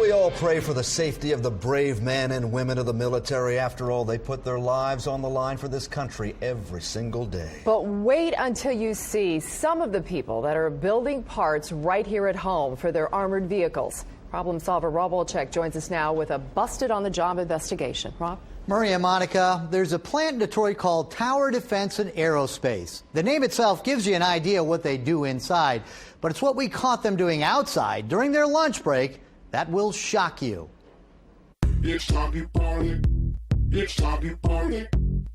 We all pray for the safety of the brave men and women of the military. After all, they put their lives on the line for this country every single day. But wait until you see some of the people that are building parts right here at home for their armored vehicles. Problem solver Rob Wolchek joins us now with a busted-on-the-job investigation. Rob? Maria, Monica, there's a plant in Detroit called Tower Defense and Aerospace. The name itself gives you an idea of what they do inside, but it's what we caught them doing outside during their lunch break that will shock you. It's time to party. It's time to party.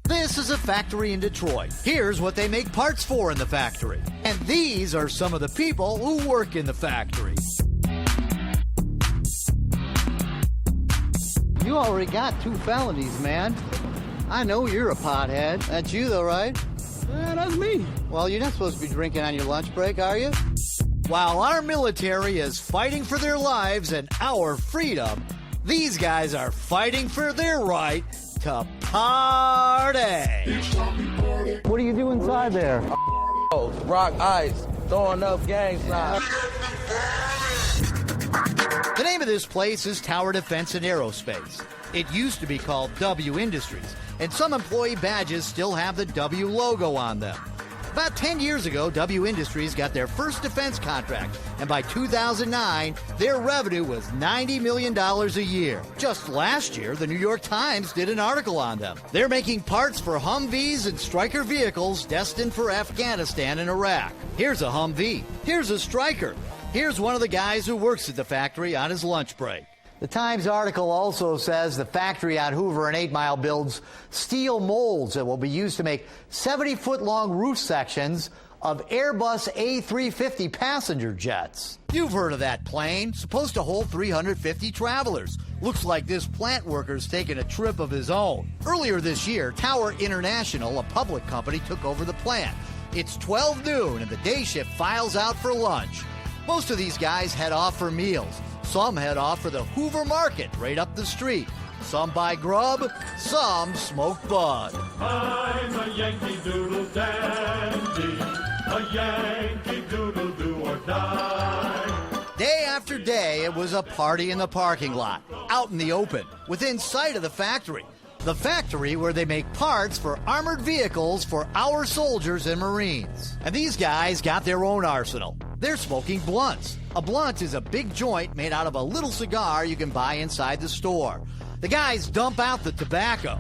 This is a factory in Detroit. Here's what they make parts for in the factory. And these are some of the people who work in the factory. You already got 2 felonies, man. I know you're a pothead. That's you, though, right? Yeah, that's me. Well, you're not supposed to be drinking on your lunch break, are you? While our military is fighting for their lives and our freedom, these guys are fighting for their right to party. What do you do inside there? Rock ice, throwing up gang signs. The name of this place is Tower Defense and Aerospace. It used to be called W Industries, and some employee badges still have the W logo on them. About 10 years ago, W Industries got their first defense contract, and by 2009, their revenue was $90 million a year. Just last year, the New York Times did an article on them. They're making parts for Humvees and Stryker vehicles destined for Afghanistan and Iraq. Here's a Humvee. Here's a Stryker. Here's one of the guys who works at the factory on his lunch break. The Times article also says the factory on Hoover and 8 Mile builds steel molds that will be used to make 70-foot-long roof sections of Airbus A350 passenger jets. You've heard of that plane, supposed to hold 350 travelers. Looks like this plant worker's taking a trip of his own. Earlier this year, Tower International, a public company, took over the plant. It's 12 noon and the day shift files out for lunch. Most of these guys head off for meals. Some head off for the Hoover Market right up the street. Some buy grub, some smoke bud. I'm a Yankee Doodle dandy, a Yankee Doodle do or die. Day after day, it was a party in the parking lot, out in the open, within sight of the factory. The factory where they make parts for armored vehicles for our soldiers and Marines. And these guys got their own arsenal. They're smoking blunts. A blunt is a big joint made out of a little cigar you can buy inside the store. The guys dump out the tobacco.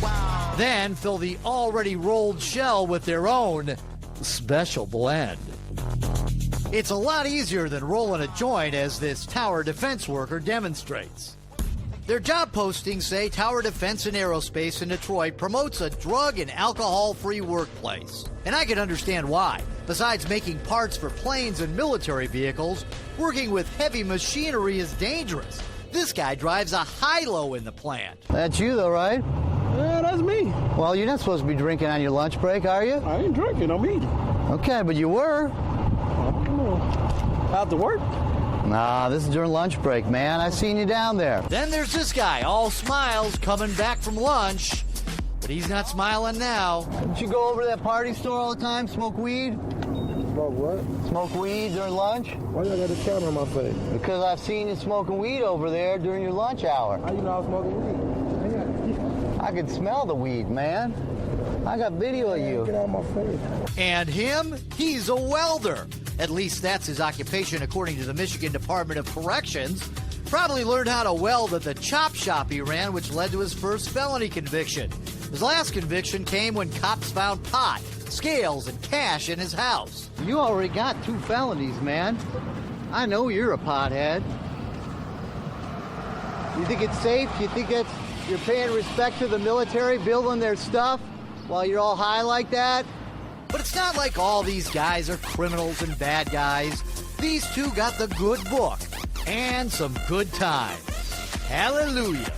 Wow. Then fill the already rolled shell with their own special blend. It's a lot easier than rolling a joint, as this Tower Defense worker demonstrates. Their job postings say Tower Defense and Aerospace in Detroit promotes a drug and alcohol-free workplace. And I can understand why. Besides making parts for planes and military vehicles, working with heavy machinery is dangerous. This guy drives a high-low in the plant. That's you, though, right? Yeah, that's me. Well, you're not supposed to be drinking on your lunch break, are you? I ain't drinking, I'm eating. Okay, but you were. I don't know. After work? Nah, this is during lunch break, man. I seen you down there. Then there's this guy, all smiles, coming back from lunch. But he's not smiling now. Didn't you go over to that party store all the time, smoke weed? Smoke what? Smoke weed during lunch? Why you got a camera on my face? Because I've seen you smoking weed over there during your lunch hour. How you know I was smoking weed? I could smell the weed, man. I got video of you. Get out of my face. And him, he's a welder. At least that's his occupation according to the Michigan Department of Corrections. Probably learned how to weld at the chop shop he ran, which led to his first felony conviction. His last conviction came when cops found pot, scales, and cash in his house. You already got 2 felonies, man. I know you're a pothead. You think it's safe? You think that's you're paying respect to the military, building their stuff while you're all high like that? But it's not like all these guys are criminals and bad guys. These 2 got the good book and some good times. Hallelujah.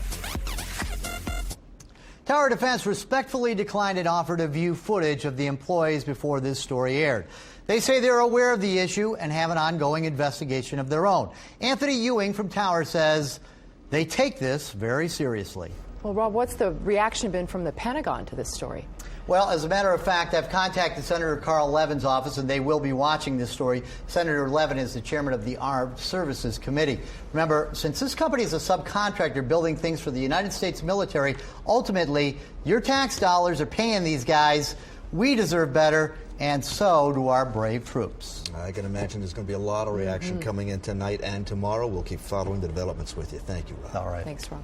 Tower Defense respectfully declined an offer to view footage of the employees before this story aired. They say they're aware of the issue and have an ongoing investigation of their own. Anthony Ewing from Tower says they take this very seriously. Well, Rob, what's the reaction been from the Pentagon to this story? Well, as a matter of fact, I've contacted Senator Carl Levin's office, and they will be watching this story. Senator Levin is the chairman of the Armed Services Committee. Remember, since this company is a subcontractor building things for the United States military, ultimately, your tax dollars are paying these guys. We deserve better, and so do our brave troops. I can imagine there's going to be a lot of reaction coming in tonight and tomorrow. We'll keep following the developments with you. Thank you, Rob. All right. Thanks, Rob.